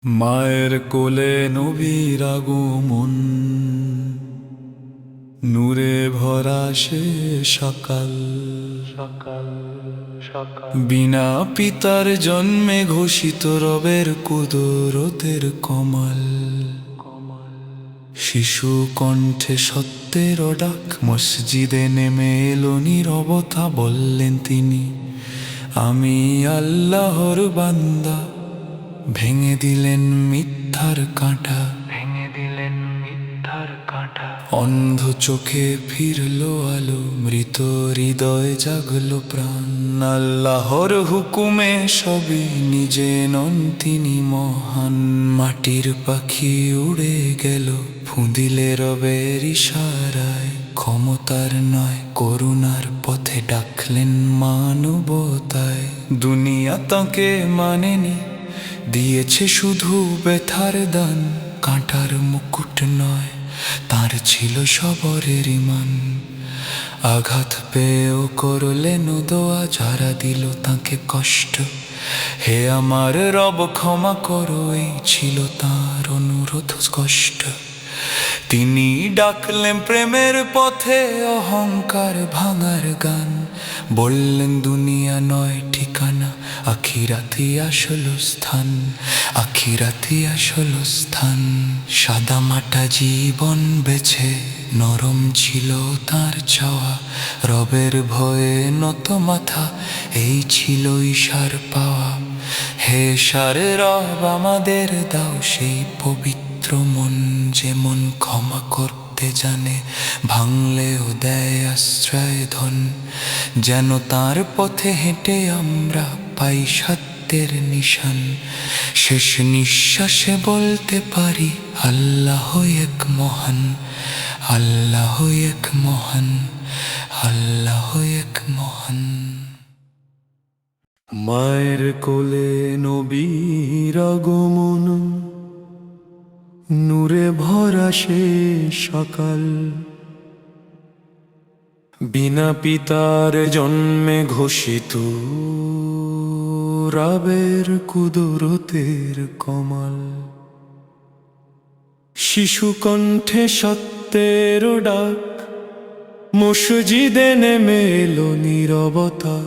মায়ের কোলে নবীর আগমন, নূরে ভরা সে সকাল। বিনা পিতার জন্মে ঘোষিত রবের কুদরতের কমাল। শিশু কণ্ঠে সত্যের ডাক মসজিদে নেমে এলো নীরবতা। বললেন তিনি, আমি আল্লাহর বান্দা। ভেঙে দিলেন মিথ্যার কাঁটা, অন্ধ চোখে ফিরলো আলো, মৃত হৃদয় জাগলো প্রাণ। আল্লাহর হুকুমে সবই, নিজে নন তিনি মহান। মাটির পাখি উড়ে গেল, ফুঁদিলে রবের ইশারায়। ক্ষমতার নয় করুণার পথে ডাকলেন মানবতায়। দুনিয়া তাকে মানেনি, দিয়েছে শুধু ব্যথার দান। কাঁটার মুকুট নয়, তার ছিল সবরের ইমান। আঘাত পেয়েও করলেন দোয়া, যারা দিল তাকে কষ্ট। হে আমার রব ক্ষমা করো, এই ছিল তার অনুরোধ কষ্ট। তিনি ডাকলেন প্রেমের পথে, অহংকার ভাঙার গান। বললেন দুনিয়া নয় ঠিকানা, আখিরাতি আসল স্থান। আখিরাতি আসল স্থান। সাদা মাটা জীবন বেছে, নরম ছিল তার চাওয়া। রবের ভয়ে নত মাথা, এই ছিল ঈশার পাওয়া। হে সারে রব আমাদের দাও সেই পবিত্র মন, যেমন ক্ষমা করতে জানে, ভাঙলেও দেয় আশ্রয় ধন। যেন তার পথে হেঁটে আমরা পাই সত্যের নিশান। শেষ নিঃশ্বাসে বলতে পারি, আল্লাহ এক মহান, আল্লাহ এক মহান, আল্লাহ এক মহান। মায়ের কোলে নবীর আগমন, নূরে ভরা সে সকাল। বিনা পিতার জন্মে ঘোষিত রবের কুদরতের কমাল। শিশু কণ্ঠে সত্যের ডাক, মসজিদে নেমে এলো নীরবতা।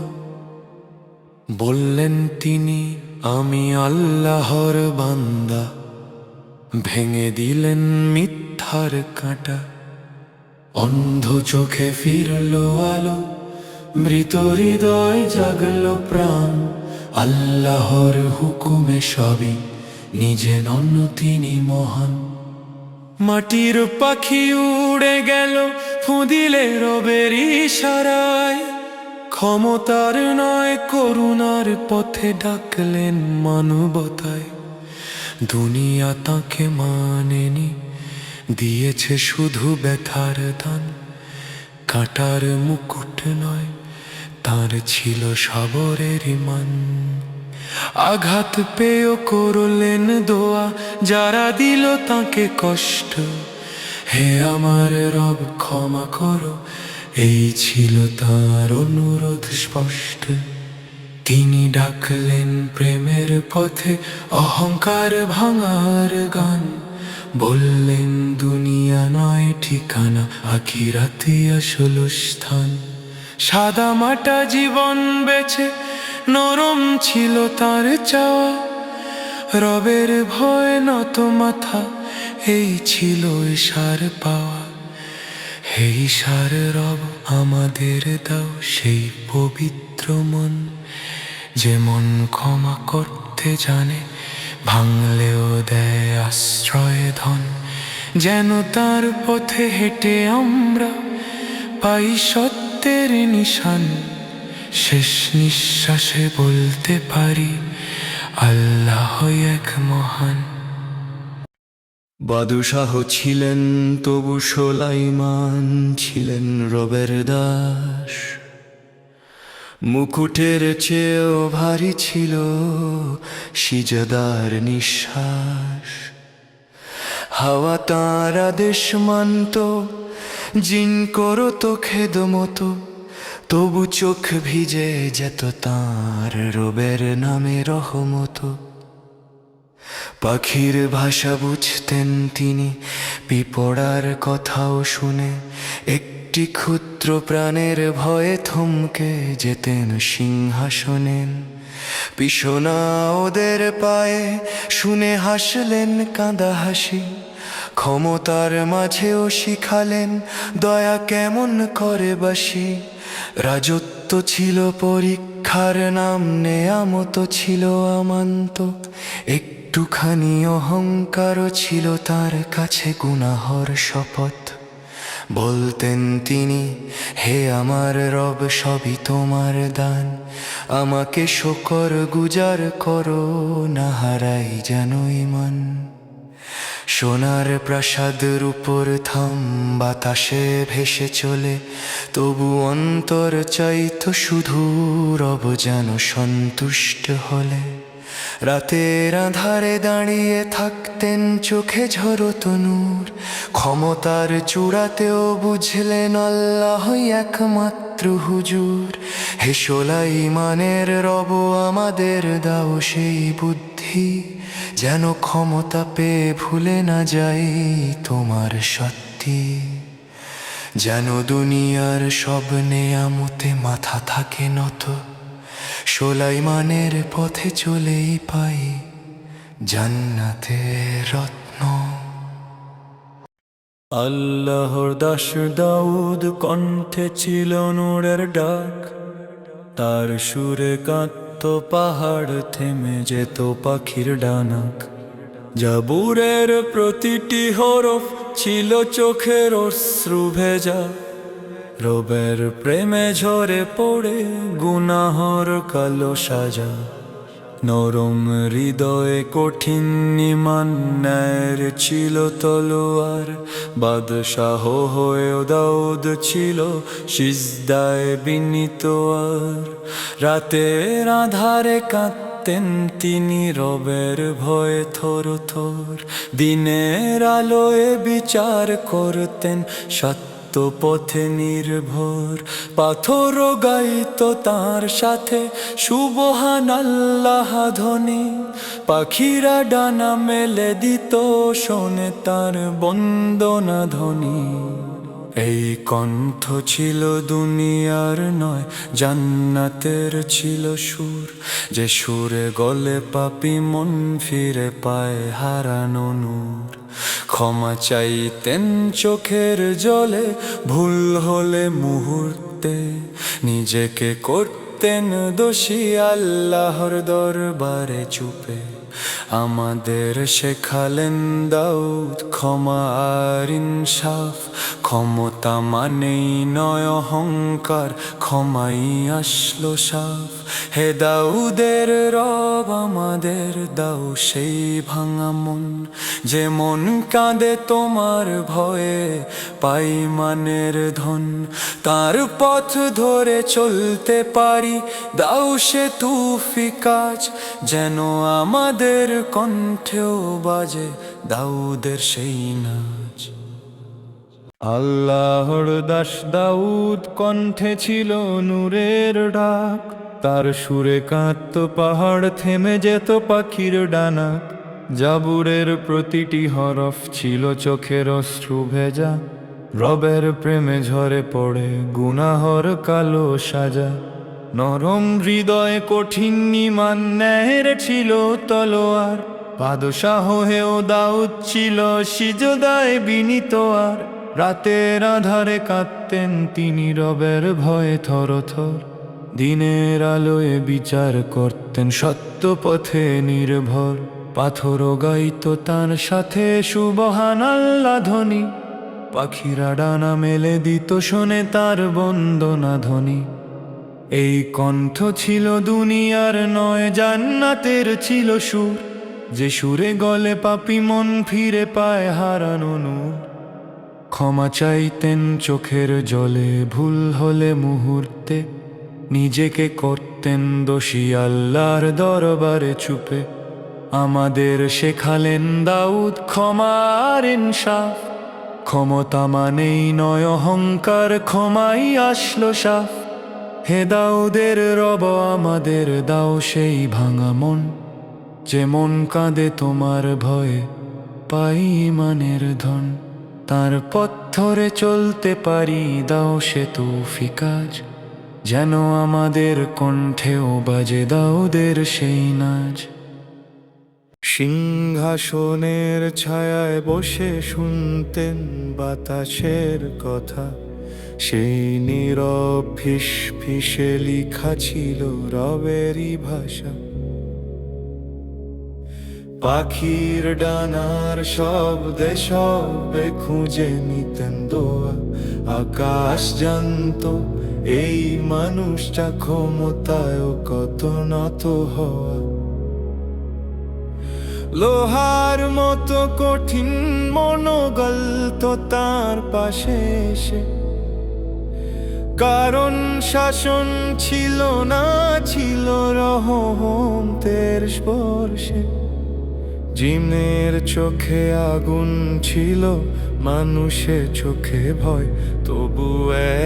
বললেন তিনি, আমি আল্লাহর বান্দা। ভেঙে দিলেন মিথ্যার কাঁটা, অন্ধ চোখে ফিরলো আলো, মৃত হৃদয় জাগলো প্রাণ। আল্লাহর হুকুমে সবই, নিজে নন তিনি মহান। মাটির পাখি উড়ে গেল, ফুঁদিলে রবের ইশারায়। ক্ষমতার নয় করুণার পথে ডাকলেন মানবতায়। দুনিয়া তাকে মানেনি, দিয়েছে শুধু ব্যথার দান। কাঁটার মুকুট নয়, তার ছিল সবরের ইমান। আঘাত পেয়েও করলেন দোয়া, যারা দিল তাকে কষ্ট। হে আমার রব ক্ষমা করো, এই ছিল তার অনুরোধ স্পষ্ট। তিনি ডাকলেন প্রেমের পথে, অহংকার ভাঙার গান। বললেন দুনিয়া নয় ঠিকানা, আখিরাতি আসল স্থান। সাদা মাটা জীবন বেছে, নরম ছিল তার চাওয়া। রবের ভয় নত মাথা, এই ছিল ঈশার পাওয়া। হে ঈশার রব আমাদের দাও সেই পবিত্র মন, যেমন ক্ষমা করতে জানে, ভাঙলেও দেয় আশ্রয় ধন। যেন তার পথে হেঁটে আমরা পাই সত্যের নিশান। শেষ নিঃশ্বাসে বলতে পারি, আল্লাহ এক মহান। বাদশাহ ছিলেন তবু সুলাইমান ছিলেন রবের দাস। মুকুটের চেয়েও ভারী ছিল সিজদার নিঃশ্বাস। হাওয়া তাঁর আদেশ মানত, জিন করত খেদমত। তবু চোখ ভিজে যেত তাঁর রবের নামে রহমত। পাখির ভাষা বুঝতেন তিনি, পিপড়ার কথাও শুনে একটি ক্ষুদ্র প্রাণের ভয়ে থমকে যেতেন সিংহাসনেন। পিছনা ওদের পায়ে শুনে হাসলেন কাঁদা হাসি, ক্ষমতার মাঝেও শিখালেন দয়া কেমন করে বাসি। রাজত্ব ছিল পরীক্ষার নাম, নেয়ামত ছিল আমান্ত, একটুখানি অহংকারও ছিল তার কাছে গুনাহর শপথ। বলতেন তিনি, হে আমার রব সবই তোমার দান, আমাকে শকর গুজার করো, না হারাই যেন ঈমান। সোনার প্রাসাদের উপর থাম বাতাসে ভেসে চলে, তবু অন্তর চাইতো শুধু রব যেন সন্তুষ্ট হলে। রাতের আঁধারে দাঁড়িয়ে থাকতেন, চোখে ঝরতো নূর, ক্ষমতার চূড়াতেও বুঝলেন আল্লাহই একমাত্র হুজুর। হে সুলাইমানের রব আমাদের দাও সেই বুদ্ধি, যেন ক্ষমতা পেয়ে ভুলে না যাই তোমার সত্যি। যেন দুনিয়ার সব নেয়ামতে মাথা থাকে নত, সুলাইমানের পথে চলেই পাই জান্নাতের রত্ন। আল্লাহর দাস দাউদ কণ্ঠে ছিল নূরের ডাক, তার সুরে কাঁদত পাহাড়, থেমে যেত পাখির ডানাক। জাবুরের প্রতিটি হরফ ছিল চোখের অশ্রু ভেজা, রবের প্রেমে ঝরে পড়ে গুনাহর কালো সাজা। নরম হৃদয়ে কঠিন ঈমান, ন্যায়ের ছিল তলোয়ার, বাদশাহ হয়েও দাউদ ছিল সিজদায় বিনীত আর। রাতের আঁধারে কাঁদতেন তিনি, রবের ভয়ে থর থর, দিনের আলোয় বিচার করতেন সত্য পথে নির্ভর। পাথর গাইত তার সাথে সুবহানাল্লাহ ধ্বনি, পাখিরা ডানা মেলে দিত শোনে তার বন্দনা ধ্বনি। এই কণ্ঠ ছিল দুনিয়ার নয়, জান্নাতের ছিল সুর, যে সুরে গলে পাপী মন ফিরে পায় হারানো নূর। ক্ষমা চাইতেন চোখের জলে ভুল হলে মুহূর্তে, নিজেকে করতেন দোষী আল্লাহর দরবারে চুপে। আমাদের শেখালেন দাউদ ক্ষমা আর ইনসাফ, ক্ষমতা মানেই নয় অহংকার, ক্ষমাই আসলো সাফ। হে দাউদের রব আমাদের দাও সেই ভাঙা মন, যে মন কাঁদে তোমার ভয়ে পাই মানের ধন। তার পথ ধরে চলতে পারি, দাও সে তৌফিক আজ, যেন আমাদের কণ্ঠেও বাজে দাউদের সেই নাচ। আল্লাহর দাস দাউদ কণ্ঠে ছিল নূরের ডাক, তার সুরে কাঁদত পাহাড়, থেমে যেত পাখির ডানা। জাবুরের প্রতিটি হরফ ছিল চোখের অশ্রু ভেজা, রবের প্রেমে ঝরে পড়ে গুনাহর কালো সাজা। নরম হৃদয়ে কঠিন ঈমান, ন্যায়ের ছিল তলোয়ার, বাদশাহ হয়েও দাউদ ছিল সিজদায় বিনীত আর। রাতের আঁধারে কাঁদতেন তিনি, রবের ভয়ে থর থর, দিনের আলোয় বিচার করতেন সত্য পথে নির্ভর। পাথর গাইত তার সাথে সুবহানাল্লাহ ধ্বনি, পাখিরা ডানা মেলে দিত শোনে তার বন্দনা ধ্বনি। এই কণ্ঠ ছিল দুনিয়ার নয়, জান্নাতের ছিল সুর, যে সুরে গলে পাপী মন ফিরে পায় হারানো নূর। ক্ষমা চাইতেন চোখের জলে ভুল হলে মুহূর্তে, নিজেকে করতেন দোষী আল্লাহর দরবারে চুপে। আমাদের শেখালেন দাউদ ক্ষমা আর ইনসাফ, ক্ষমতা মানেই নয় অহংকার, ক্ষমাই আসলো সাফ। হে দাউদের রব আমাদের দাও সেই ভাঙা মন, যেমন কাঁদে তোমার ভয়ে পাই ইমানের ধন, তার পথ ধরে চলতে পারি দাও সে তৌফিক আজ, যেন আমাদের কণ্ঠেও বাজে দাউদের সেই নাচ। সিংহাসনের ছায়ায় বসে শুনতেন বাতাসের কথা, সেই নীরব ফিসফিসে লিখা ছিল রবেরই ভাষা। পাখির ডানার শব্দে শব্দে খুঁজে নিতেন দোয়া, আকাশ জানত এই মানুষটা ক্ষমতায় কত নত হওয়া। লোহার মতো কঠিন মনোগল তো তার পাশে এসে, কারণ শাসন ছিল না, ছিল রহমতের স্পর্শে। জিনের চোখে আগুন ছিল, মানুষের চোখে ভয়, তবু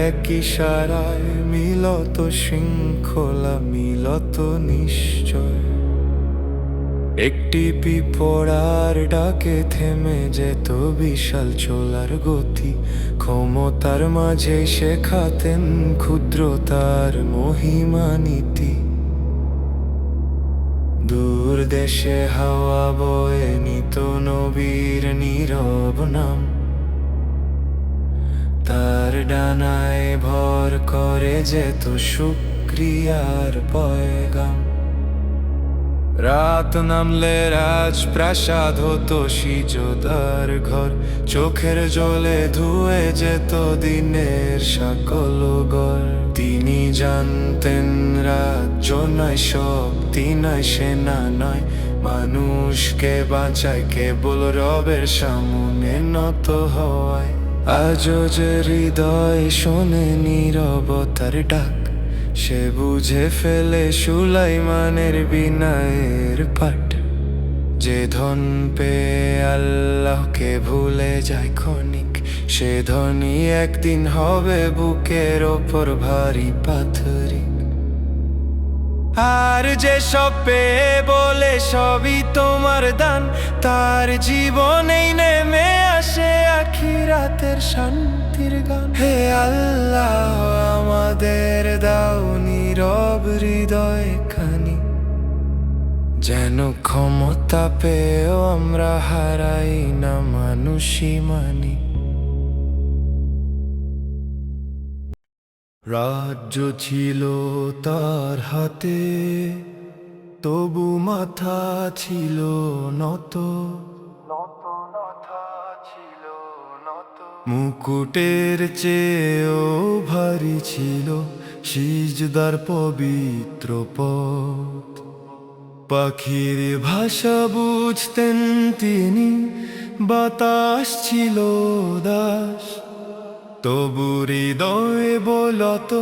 এক ইশারায় মিলত শৃঙ্খলা, মিলত নিশ্চয়। একটি পিঁপড়ার ডাকে থেমে যেত বিশাল চলার গতি, ক্ষমতার মাঝে শেখাতেন ক্ষুদ্রতার মহিমা নীতি। দূর দেশে হাওয়া বয়ে নিত নবীর নীরব নাম, তার ডানায় ভর করে যেত শুকরিয়ার পয়গাম। রাত নামলে রাজপ্রাসাদ হতো সিজদার ঘর, চোখের জলে ধুয়ে যেত দিনের সকল গর। তিনি জানতেন রাজ্য নয় শক্তি নয় সেনা নয়, মানুষকে বাঁচায় কেবল রবের সামনে নত হওয়ায়। আজও যে হৃদয় শোনে নীরবতার ডাক, সে বুঝে ফেলে সুলাইমানের বিনয়ের পাঠ। যে ধন পেয়ে আল্লাহকে ভুলে যায় ক্ষণিক, সে ধনী একদিন হবে বুকের ওপর ভারী পাথরি। আর যে সব পেয়ে বলে সবই তোমার দান, তার জীবনেই নেমে আসে আখিরাতের শান্তির গান। হে আল্লাহ, আমাদের দাও নীরব হৃদয় খানি, যেন ক্ষমতা পেয়েও আমরা হারাই না মানুষই মানি। রাজ্য ছিল তার হাতে, তবু মাথা ছিল নত। মুকুটের চেয়েও ভারী ছিল সিজদার পবিত্র পথ। পাখির ভাষা বুঝতেন তিনি, বাতাস ছিল দাস, তবু হৃদয়ে বলত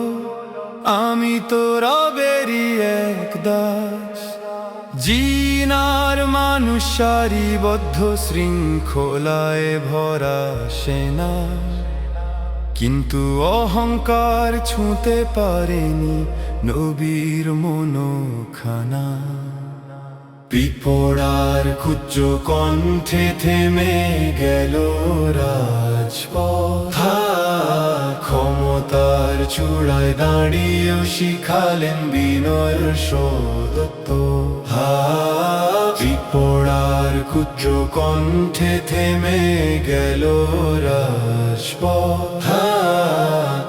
আমি তো রবেরই এক দাস। জিনার মানুষ সারিবদ্ধ শৃঙ্খলায় ভরা সেনা, কিন্তু অহংকার ছুঁতে পারেনি নবীর মনোখানা। পিঁপড়ার ক্ষুদ্র কণ্ঠে থেমে গেল রাজপথ, ক্ষমতার চূড়ায় দাঁড়িয়েও শিখালেন বিনয়ের সদত্ত। পিঁপড়ার ক্ষুদ্র কণ্ঠে থেমে গেল রাজপথ,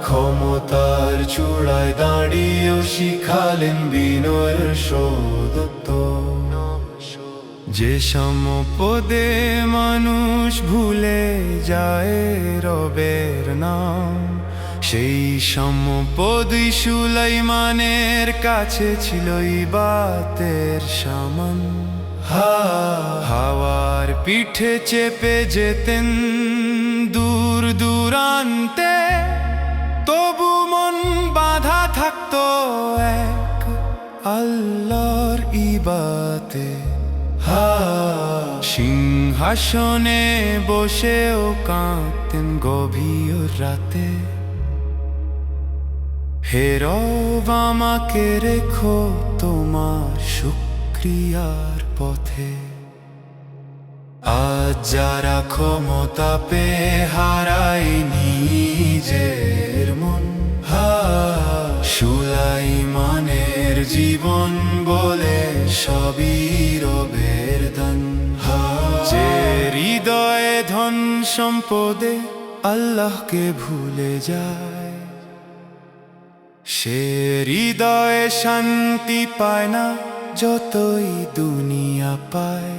ক্ষমতার চূড়ায় দাঁড়িয়েও শিখালেন বিনয়ের সদত্ত। যে সম্পদে মানুষ ভুলে যায় রবের নাম, সেই সম্পদই সুলাইমানের কাছে ছিল ইবাদতের সামান। হাওয়ার পিঠে চেপে যেতেন দূর দূরান্তে, তবু মন বাঁধা থাকতো এক আল্লাহর ইবাদতে। সিংহাসনে বসেও কাঁদতেন গভীর রাতে, হে রব আমাকে রেখো তোমার শুকরিয়ার পথে। আজ যারা ক্ষমতা পেয়ে হারায় নিজের মন, সুলাইমানের জীবন বলে সবই রবের দান। যে হৃদয়ে ধন সম্পদে আল্লাহকে ভুলে যায়, সে হৃদয়ে শান্তি পায় না যতই দুনিয়া পায়।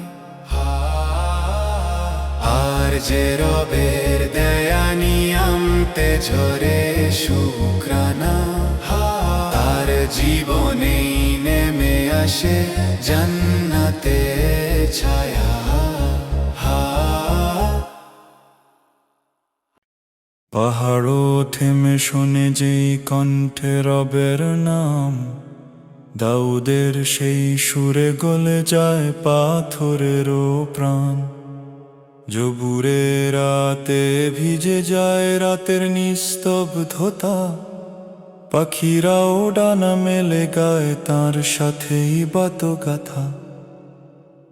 আর যে রবের দয়া নিয়ামতে ঝরে শুকরানা, তার জীবনেই নেমে আসে জান্নাতে ছায়া। পাহাড়ও থেমে শোনে যেই কণ্ঠে রবের নাম, দাউদের সেই সুরে গলে যায় পাথরেরও প্রাণ। জবুরে রাতে ভিজে যায় রাতের নিস্তব্ধতা, পাখিরাও ডানা মেলে গায় তার সাথেই বাতগাথা।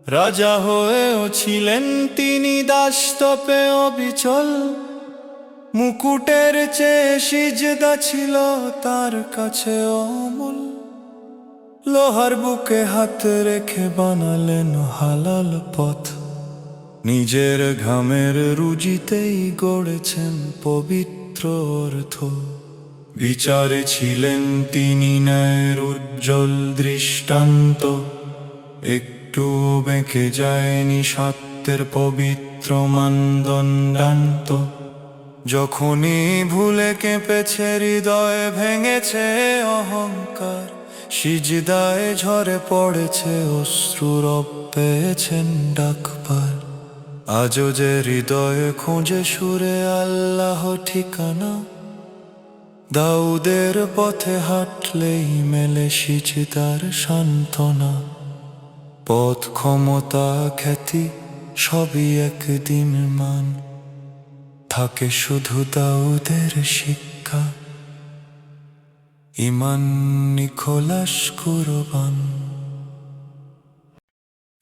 রাজা হয়েও ছিলেন তিনি দাসতপে অবিচল, মুকুটের চেয়ে সিজদা ছিল তার কাছে অমূল। লোহার বুকে হাত রেখে বানালেন হালাল পথ, নিজের ঘামের রুজিতেই গড়েছেন পবিত্র অর্থ। বিচারে ছিলেন তিনি ন্যায়ের উজ্জ্বল দৃষ্টান্ত, একটুও বেঁকে যায়নি সত্যের পবিত্র মানদণ্ডান্ত। যখনই ভুলে কেঁপেছে হৃদয় ভেঙেছে অহংকার, সিজদায় ঝরে পড়েছে অশ্রু, রব পেয়েছেন ডাকবার। আজও যে হৃদয়ে খোঁজে সুরে আল্লাহ ঠিকানা, দাউদের পথে হাঁটলেই মেলে সিজদার সান্ত্বনা। পথ ক্ষমতা খ্যাতি সবই একদিন মান, থাকে শুধু দাউদের শিক্ষা, ইমান নিখোলাস কুরবান।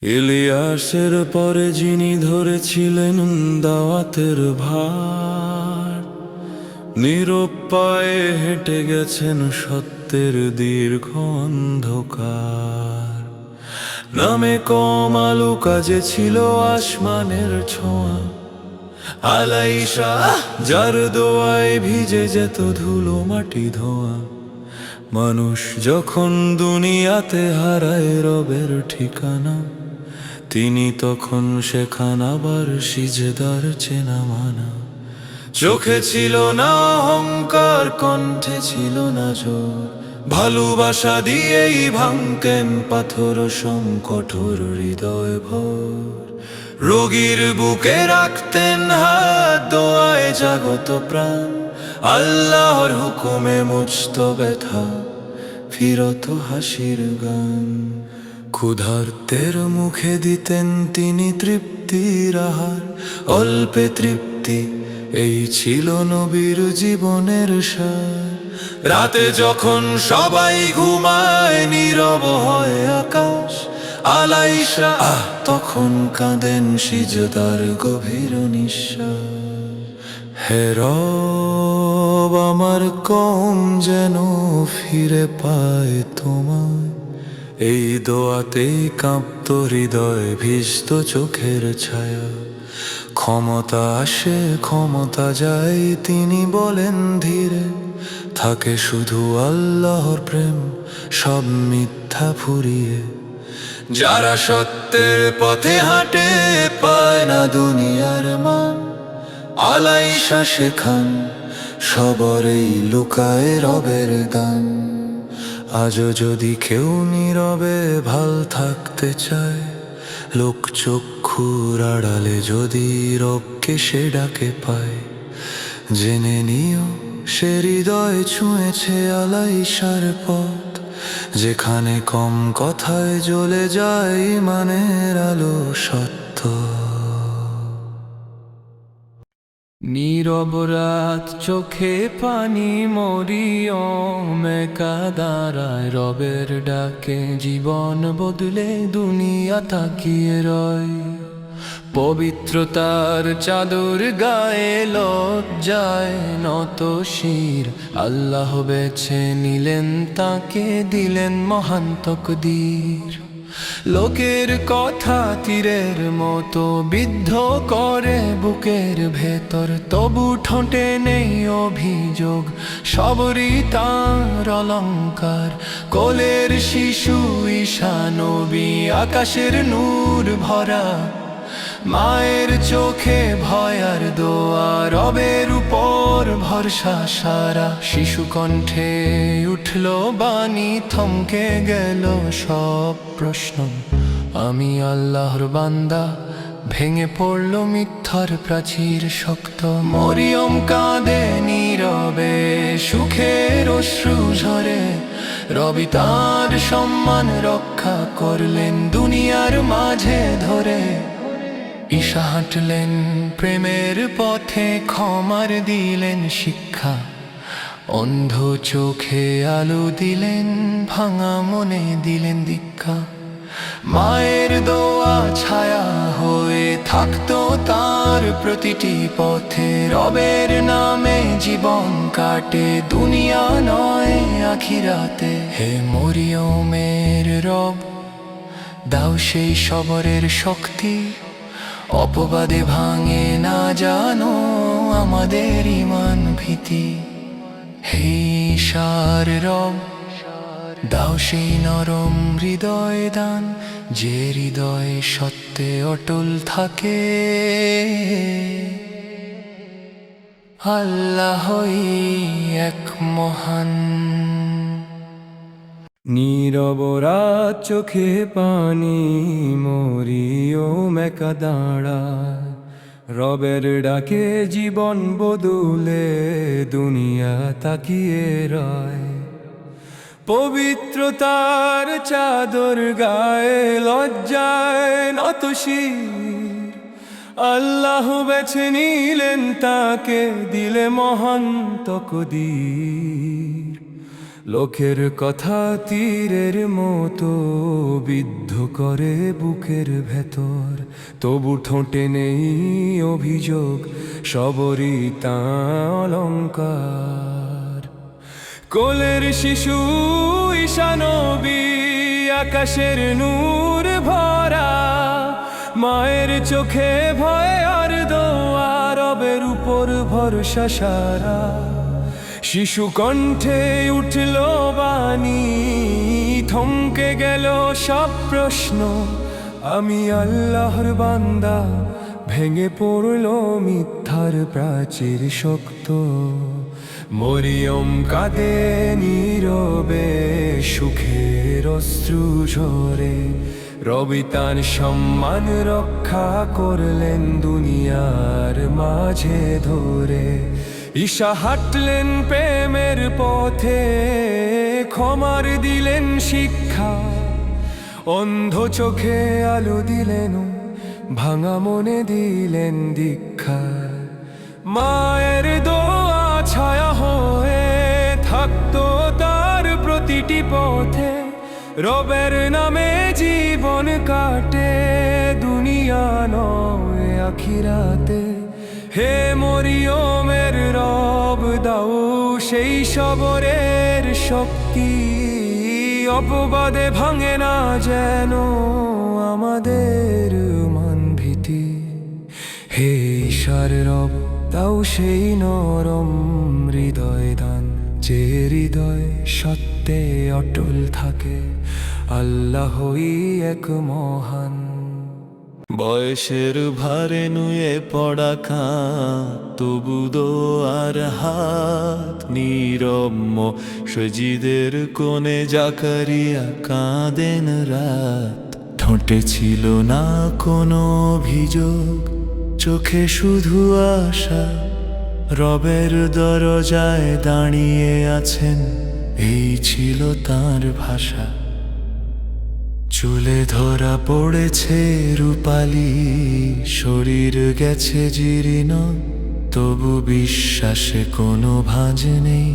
ইলিয়াসের পরে যিনি ধরেছিলেন দাওয়াতের ভার, নীরব পায়ে হেঁটে গেছেন সত্যের দীর্ঘ অন্ধকার। নামে কম আলো কাজে ছিল আসমানের ছোঁয়া, আলাইশা যার দোয়ায় ভিজে যেত ধুলো মাটি ধোঁয়া। মানুষ যখন দুনিয়াতে হারায় রবের ঠিকানা, তিনি তখন শেখান আবার সিজদার চেনা মানা। চোখে ছিল না অহংকার, কণ্ঠে ছিল না জোর, ভালোবাসা দিয়েই ভাঙতেন পাথর সংকটর হৃদয় ভোর। রোগীর বুকে রাখতেন হাত, দোয়ায় জাগত প্রাণ, আল্লাহর হুকুমে মুছত ব্যথা, ফিরত হাসির গান। ক্ষুধার্তের মুখে দিতেন তিনি তৃপ্তির আহার, অল্পে তৃপ্তি এই ছিল নবীর জীবনের সার। রাতে যখন সবাই ঘুমায় নীরব হয় আকাশ, আলাইশা তখন কাঁদেন সিজদার গভীর নিঃশ্বাস। হে রব আমার কম যেন ফিরে পায় তোমায়, এই দোয়াতেই কাঁপত হৃদয়, ভিজত চোখের ছায়া। ক্ষমতা আসে ক্ষমতা যায়, তিনি বলেন ধীরে, থাকে শুধু আল্লাহর প্রেম সব মিথ্যা ফুরিয়ে। যারা সত্যের পথে হাঁটে পায় না দুনিয়ার মান, আলাইশা শেখান সবরেই লুকায় রবের দান। আজও যদি কেউ নীরবে ভাল থাকতে চায়, লোক চক্ষুর আড়ালে যদি রবকে সে ডাকে পায়, জেনে নিও সে হৃদয় ছুঁয়েছে আলাইশার পথ, যেখানে কম কথায় জ্বলে যায় ইমানের আলো সত্য। নীরব নীরব রাত চোখে পানি মরিয়ম একা দাঁড়ায় রবের ডাকে জীবন বদলে দুনিয়া তাকিয়ে রয় পবিত্রতার চাদর গায়ে লজ্জায় নত শির আল্লাহ বেছে নিলেন তাকে দিলেন মহান তকদীর লোকের কথা তীরের মতো বিদ্ধ করে বুকের ভেতর তবু ঠোঁটে নেই অভিযোগ সবরই তার অলংকার কোলের শিশু ঈশা নবী আকাশের নূর ভরা মায়ের চোখে ভয় আর দোয়া রবের উপর ভরসা সারা শিশু কণ্ঠে উঠল বাণী থমকে গেল সব প্রশ্ন আমি আল্লাহর বান্দা ভেঙে পড়ল মিথ্যার প্রাচীর শক্ত মরিয়ম কাঁদে নীরবে সুখের অশ্রু ঝরে রবি তার সম্মান রক্ষা করলেন দুনিয়ার মাঝে ধরে ঈশা হাঁটলেন প্রেমের পথে ক্ষমার দিলেন শিক্ষা অন্ধ চোখে আলো দিলেন ভাঙা মনে দিলেন দীক্ষা মায়ের দোয়া ছায়া হয়ে থাকতো তার প্রতিটি পথে রবের নামে জীবন কাটে দুনিয়া নয় আখিরাতে হে মরিয়মের রব দাও সেই সবরের শক্তি অপবাদে ভাঙে না জানো আমাদের ঈমান ভীতি হে ঈশার রব দাও সেই নরম হৃদয় দান যে হৃদয় সত্যে অটল থাকে আল্লাহই এক মহান নীরব রাত চোখে পানি মরিয়ম একা দাঁড়ায় রবের ডাকে জীবন বদলে দুনিয়া তাকিয়ে রয় পবিত্রতার চাদর গায়ে লজ্জায় নত শির আল্লাহ বেছে নিলেন তাকে দিলে মহান তকদীর লোকের কথা তীরের মতো বিদ্ধ করে বুকের ভেতর তবু ঠোঁটে নেই অভিযোগ সবরই তা অলংকার কোলের শিশু ঈশা নবী আকাশের নূর ভরা মায়ের চোখে ভয় আর দোয়া রবের উপর ভরসা সারা শিশু কণ্ঠে উঠল বাণী থমকে গেল সব প্রশ্ন আমি আল্লাহর বান্দা ভেঙে পড়ল মিথ্যার প্রাচীর শক্ত মরিয়ম কাঁদে নীরবে সুখের অশ্রু ঝরে রবি তার সম্মান রক্ষা করলেন দুনিয়ার মাঝে ধরে ঈশা হাঁটলেন প্রেমের পথে ক্ষমার দিলেন শিক্ষা অন্ধ চোখে আলো দিলেন ভাঙা মনে দিলেন দীক্ষা মায়ের দোয়া ছায়া হয়ে থাকতো তার প্রতিটি পথে রবের নামে জীবন কাটে দুনিয়া নয় আখিরাতে হে মরিয়মের রব দাও সেই সবরের শক্তি অপবাদে ভাঙে না যেন আমাদের মান ভীতি হে ঈশার রব দাও সেই নরম হৃদয় দান যে হৃদয় সত্যে অটল থাকে আল্লাহই এক মহান বয়সের ভারে নুয়ে পড়া কাঁধ তবু দোয়ার হাত নীরব সজিদের কোণে জাকারিয়া কাঁদেন রাত ঠোঁটে ছিল না কোনো অভিযোগ চোখে শুধু আশা রবের দরজায় দাঁড়িয়ে আছেন এই ছিল তার ভাষা চুলে ধরা পড়েছে রূপালি শরীর গেছে জীর্ণ তবু বিশ্বাসে কোনো ভাঁজ নেই,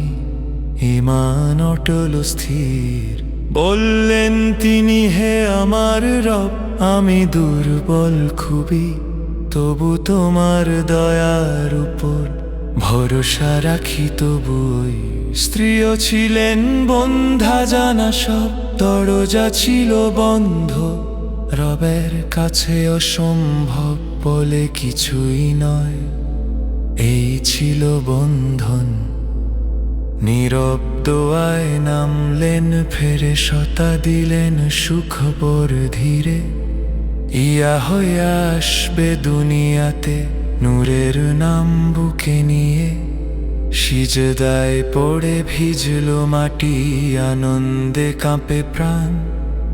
ঈমান অটল স্থির। বললেন তিনি, হে আমার রব, আমি দুর্বল খুবই, তবু তোমার দয়ার উপর ভরসা রাখি। তবু ওই স্ত্রীও ছিলেন বন্ধা, জানা সব দরজা ছিল বন্ধ। রবের কাছে অসম্ভব বলে কিছুই নয়, এই ছিল বন্ধন। নীরব দোয়ায় নামলেন ফেরেশতা, দিলেন সুখবর ধীরে। ইয়া হইয়া আসবে দুনিয়াতে নূরের নাম বুকে নিয়ে। সিজদায় পড়ে ভিজল মাটি, আনন্দে কাঁপে প্রাণ।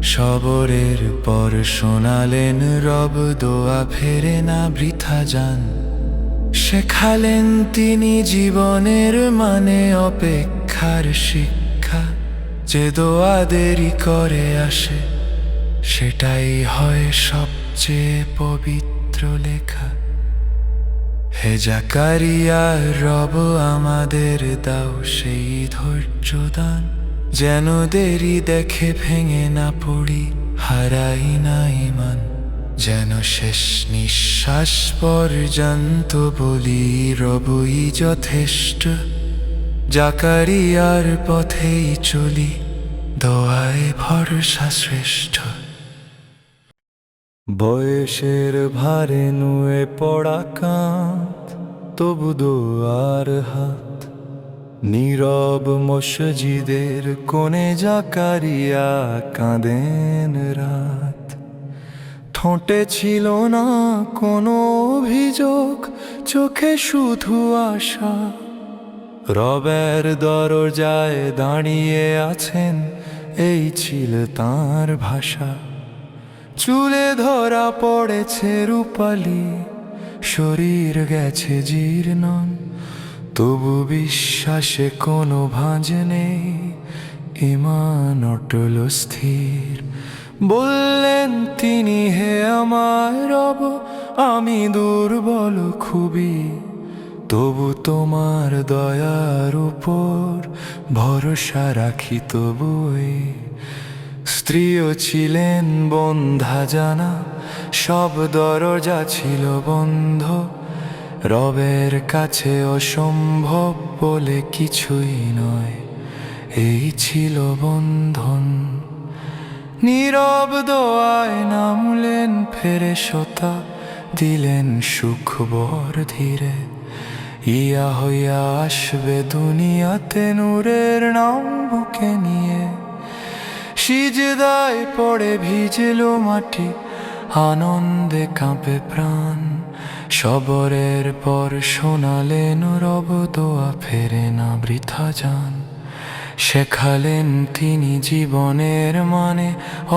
সবরের পর শোনালেন রব, দোয়া ফেরে না বৃথা যান। শেখালেন তিনি জীবনের মানে, অপেক্ষার শিক্ষা। যে দোয়া দেরি করে আসে, সেটাই হয় সবচেয়ে পবিত্র লেখা। হে জাকারিয়া, রব আমাদের দাও সেই ধৈর্য দান, যেন দেরি দেখে ভেঙে না পড়ি, হারাই না ঈমান। যেন শেষ নিঃশ্বাস পর্যন্ত বলি, রবই যথেষ্ট। জাকারিয়ার পথেই চলি, দোয়ায় ভরসা শ্রেষ্ঠ। বয়সের ভারে নুয়ে পড়া কাঁধ, তবু দোয়ার হাত। নীরব মসজিদের কোণে জাকারিয়া কাঁদেন রাত। ঠোঁটে ছিল না কোনো অভিযোগ, চোখে শুধু আশা। রবের দরজায় দাঁড়িয়ে আছেন, এই ছিল তাঁর ভাষা। চুলে ধরা পড়েছে রূপালি, শরীর গেছে জীর্ণন, তবু বিশ্বাসে কোনো ভাঁজ নেই, ঈমান অটল স্থির। বললেন তিনি, হে আমার রব, আমি দুর্বল খুবই, তবু তোমার দয়ার উপর ভরসা রাখি। তবুই স্ত্রীও ছিলেন বন্ধা, জানা সব দরজা ছিল বন্ধ। রবের কাছে অসম্ভব বলে কিছুই নয়, এই ছিল বন্ধন। নীরব দোয়ায় নামলেন ফেরেশতা, দিলেন সুখবর ধীরে। ইয়া হইয়া আসবে দুনিয়াতে নূরের নাম বুকে নিয়ে। সিজদায় পড়ে ভিজল মাটি, আনন্দে কাঁপে প্রাণ। সবরের পর শোনালেন রব, দোয়া ফেরে না বৃথা যান। শেখালেন তিনি জীবনের মানে,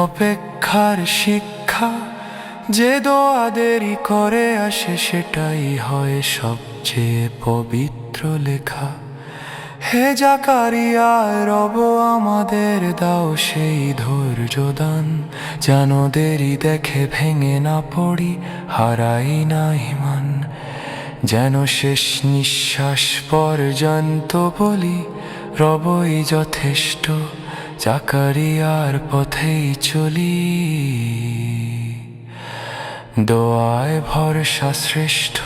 অপেক্ষার শিক্ষা। যে দোয়া দেরি করে আসে, সেটাই হয় সবচেয়ে পবিত্র লেখা। হে জাকারিয়া, রব আমাদের দাও সেই ধৈর্য দান, যেন দেরি দেখে ভেঙে না পড়ি, হারাই না ঈমান। যেন শেষ নিঃশ্বাস পর্যন্ত বলি, রবই যথেষ্ট। জাকারিয়ার পথেই চলি, দোয়ায় ভরসা শ্রেষ্ঠ।